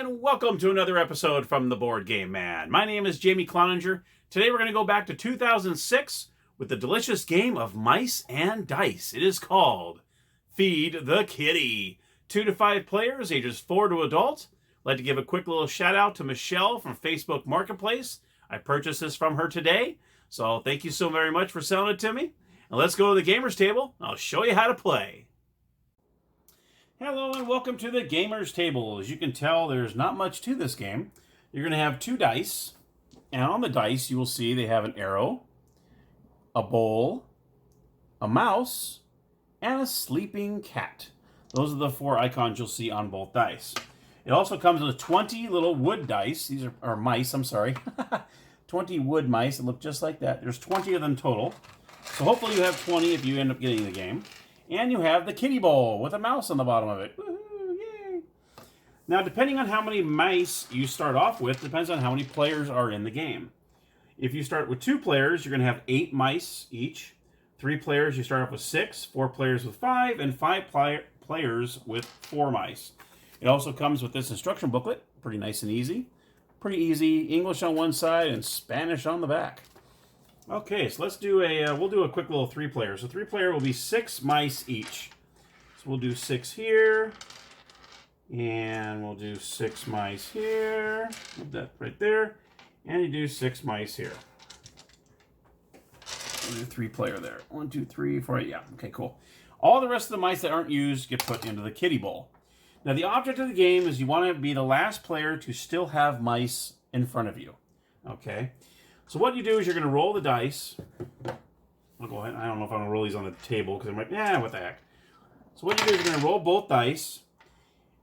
and welcome to another episode from the Board Game Man. My name is Jamie Cloninger. Today we're going to go back to 2006 with the delicious game of mice and dice. It is called Feed the Kitty. 2 to 5 players, ages 4 to adult. I'd like to give a quick little shout out to Michelle from Facebook Marketplace. I purchased this from her today, so thank you so very much for selling it to me. And let's go to the gamer's table. I'll show you how to play. Hello and welcome to the gamer's table. As you can tell, there's not much to this game. You're going to have 2 dice, and on the dice you will see they have an arrow, a bowl, a mouse, and a sleeping cat. Those are the 4 icons you'll see on both dice. It also comes with 20 little wood dice. These are mice, I'm sorry. 20 wood mice that look just like that. There's 20 of them total. So hopefully you have 20 if you end up getting the game. And you have the kitty bowl with a mouse on the bottom of it. Woohoo, yay! Now, depending on how many mice you start off with, depends on how many players are in the game. If you start with 2 players, you're going to have 8 mice each. 3 players, you start off with 6. 4 players with 5, and 5 players with 4 mice. It also comes with this instruction booklet. Pretty nice and easy. Pretty easy. English on one side and Spanish on the back. Okay, so let's do we'll do a quick little 3-player. So 3-player will be 6 mice each. So we'll do 6 here, and we'll do 6 mice here. Put that right there, and you do 6 mice here. We'll do 3-player there. 1, 2, 3, 4, yeah, okay, cool. All the rest of the mice that aren't used get put into the kitty bowl. Now the object of the game is you want to be the last player to still have mice in front of you, okay? So what you do is you're going to roll the dice. I'll go ahead. I don't know if I'm going to roll these on the table because I'm like, what the heck. So what you do is you're going to roll both dice.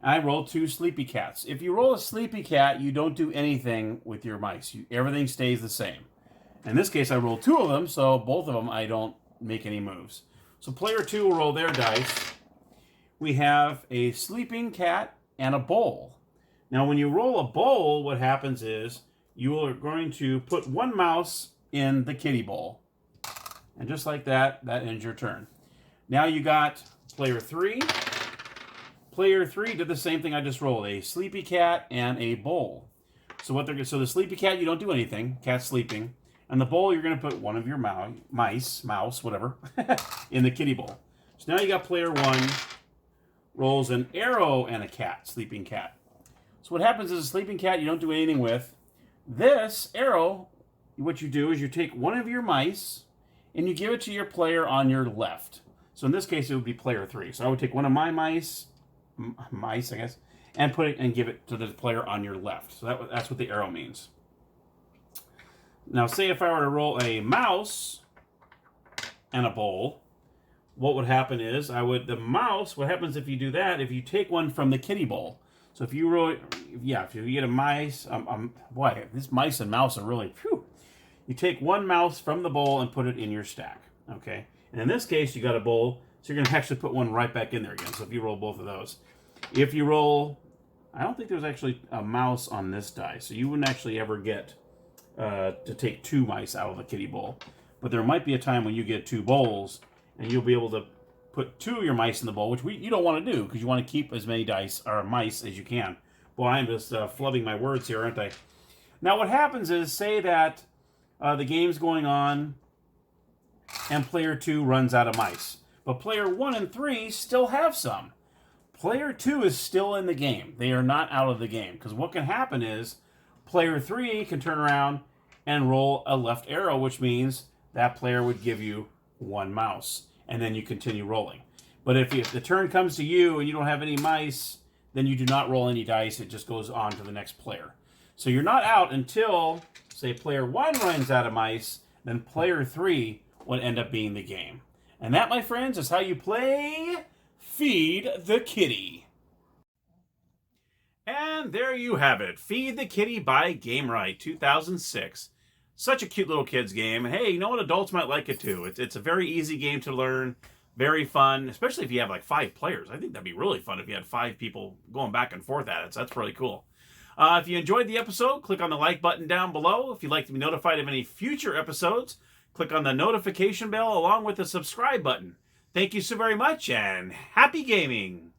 I roll 2 sleepy cats. If you roll a sleepy cat, you don't do anything with your mice. Everything stays the same. In this case, I roll 2 of them, so both of them I don't make any moves. So player 2 will roll their dice. We have a sleeping cat and a bowl. Now when you roll a bowl, what happens is you are going to put 1 mouse in the kitty bowl. And just like that, that ends your turn. Now you got player 3. Player 3 did the same thing I just rolled. A sleepy cat and a bowl. So the sleepy cat, you don't do anything. Cat's sleeping. And the bowl, you're going to put one of your mouse, whatever, in the kitty bowl. So now you got player 1 rolls an arrow and a cat, sleeping cat. So what happens is a sleeping cat you don't do anything with. This arrow, what you do is you take one of your mice and you give it to your player on your left. So in this case, it would be player 3. So I would take one of my mice, I guess, and put it and give it to the player on your left. So that's what the arrow means. Now, say if I were to roll a mouse and a bowl, what would happen is the mouse, what happens if you do that, if you take one from the kitty bowl. So if you roll, if you get a mice, boy, this mice and mouse are really, phew. You take 1 mouse from the bowl and put it in your stack, okay? And in this case, you got a bowl, so you're going to actually put one right back in there again. So if you roll both of those. If you roll, I don't think there's actually a mouse on this die, so you wouldn't actually ever get to take 2 mice out of the kitty bowl. But there might be a time when you get 2 bowls, and you'll be able to put 2 of your mice in the bowl, which you don't want to do because you want to keep as many dice or mice as you can. Boy, I'm just flubbing my words here, aren't I? Now, what happens is, say that the game's going on and player 2 runs out of mice, but player 1 and 3 still have some. Player 2 is still in the game. They are not out of the game because what can happen is player 3 can turn around and roll a left arrow, which means that player would give you 1 mouse. And then you continue rolling. But if the turn comes to you and you don't have any mice, then you do not roll any dice. It just goes on to the next player. So you're not out until, say, player 1 runs out of mice, then player 3 would end up being the game. And that, my friends, is how you play Feed the Kitty. And there you have it. Feed the Kitty by Gamewright, 2006. Such a cute little kids game. And hey, you know what? Adults might like it too. It's a very easy game to learn. Very fun, especially if you have like 5 players. I think that'd be really fun if you had 5 people going back and forth at it. So that's really cool. If you enjoyed the episode, click on the like button down below. If you'd like to be notified of any future episodes, click on the notification bell along with the subscribe button. Thank you so very much and happy gaming!